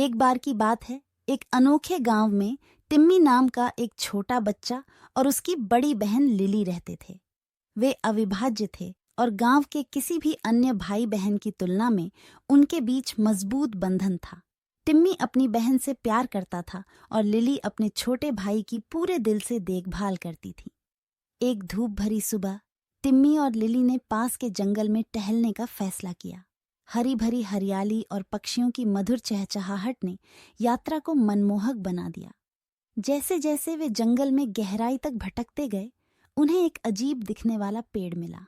एक बार की बात है, एक अनोखे गांव में टिम्मी नाम का एक छोटा बच्चा और उसकी बड़ी बहन लिली रहते थे। वे अविभाज्य थे और गांव के किसी भी अन्य भाई बहन की तुलना में उनके बीच मजबूत बंधन था। टिम्मी अपनी बहन से प्यार करता था और लिली अपने छोटे भाई की पूरे दिल से देखभाल करती थी। एक धूप भरी सुबह टिम्मी और लिली ने पास के जंगल में टहलने का फैसला किया। हरी भरी हरियाली और पक्षियों की मधुर चहचहाहट ने यात्रा को मनमोहक बना दिया। जैसे जैसे वे जंगल में गहराई तक भटकते गए, उन्हें एक अजीब दिखने वाला पेड़ मिला,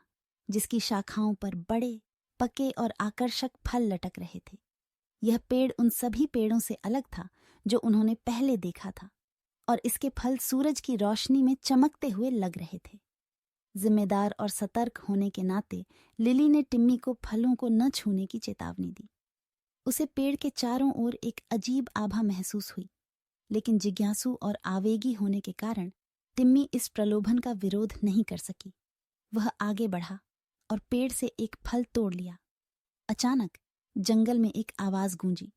जिसकी शाखाओं पर बड़े, पके और आकर्षक फल लटक रहे थे। यह पेड़ उन सभी पेड़ों से अलग था जो उन्होंने पहले देखा था, और इसके फल सूरज की रोशनी में चमकते हुए लग रहे थे। जिम्मेदार और सतर्क होने के नाते लिली ने टिम्मी को फलों को न छूने की चेतावनी दी। उसे पेड़ के चारों ओर एक अजीब आभा महसूस हुई, लेकिन जिज्ञासु और आवेगी होने के कारण टिम्मी इस प्रलोभन का विरोध नहीं कर सकी। वह आगे बढ़ा और पेड़ से एक फल तोड़ लिया। अचानक जंगल में एक आवाज गूंजी,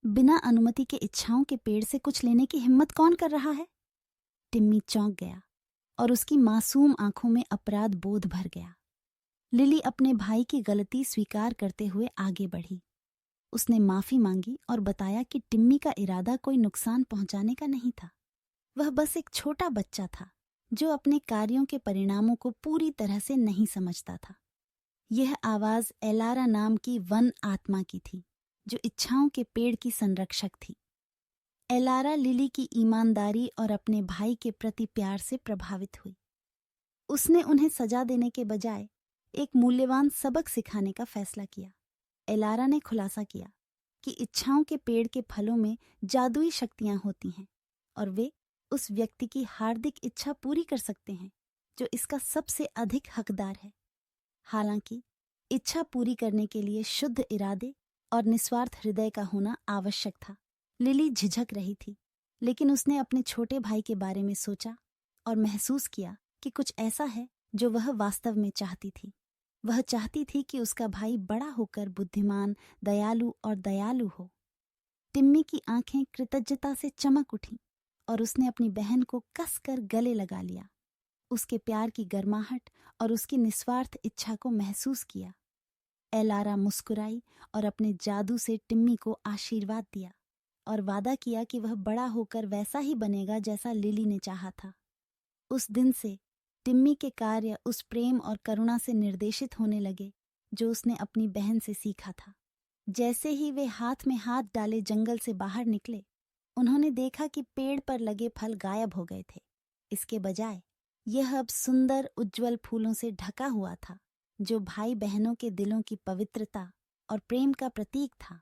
बिना अनुमति के इच्छाओं के पेड़ से कुछ लेने की हिम्मत कौन कर रहा है? टिम्मी चौंक गया और उसकी मासूम आंखों में अपराध बोध भर गया। लिली अपने भाई की गलती स्वीकार करते हुए आगे बढ़ी। उसने माफी मांगी और बताया कि टिम्मी का इरादा कोई नुकसान पहुंचाने का नहीं था। वह बस एक छोटा बच्चा था जो अपने कार्यों के परिणामों को पूरी तरह से नहीं समझता था। यह आवाज एलारा नाम की वन आत्मा की थी, जो इच्छाओं के पेड़ की संरक्षक थी। एलारा लिली की ईमानदारी और अपने भाई के प्रति प्यार से प्रभावित हुई। उसने उन्हें सजा देने के बजाय एक मूल्यवान सबक सिखाने का फैसला किया। एलारा ने खुलासा किया कि इच्छाओं के पेड़ के फलों में जादुई शक्तियां होती हैं और वे उस व्यक्ति की हार्दिक इच्छा पूरी कर सकते हैं जो इसका सबसे अधिक हकदार है। हालांकि इच्छा पूरी करने के लिए शुद्ध इरादे और निस्वार्थ हृदय का होना आवश्यक था। लिली झिझक रही थी, लेकिन उसने अपने छोटे भाई के बारे में सोचा और महसूस किया कि कुछ ऐसा है जो वह वास्तव में चाहती थी। वह चाहती थी कि उसका भाई बड़ा होकर बुद्धिमान, दयालु और दयालु हो। टिम्मी की आंखें कृतज्ञता से चमक उठीं और उसने अपनी बहन को कसकर गले लगा लिया। उसके प्यार की गर्माहट और उसकी निस्वार्थ इच्छा को महसूस किया। एलारा मुस्कुराई और अपने जादू से टिम्मी को आशीर्वाद दिया और वादा किया कि वह बड़ा होकर वैसा ही बनेगा जैसा लिली ने चाहा था। उस दिन से टिम्मी के कार्य उस प्रेम और करुणा से निर्देशित होने लगे जो उसने अपनी बहन से सीखा था। जैसे ही वे हाथ में हाथ डाले जंगल से बाहर निकले, उन्होंने देखा कि पेड़ पर लगे फल गायब हो गए थे। इसके बजाय यह अब सुंदर उज्ज्वल फूलों से ढका हुआ था, जो भाई बहनों के दिलों की पवित्रता और प्रेम का प्रतीक था।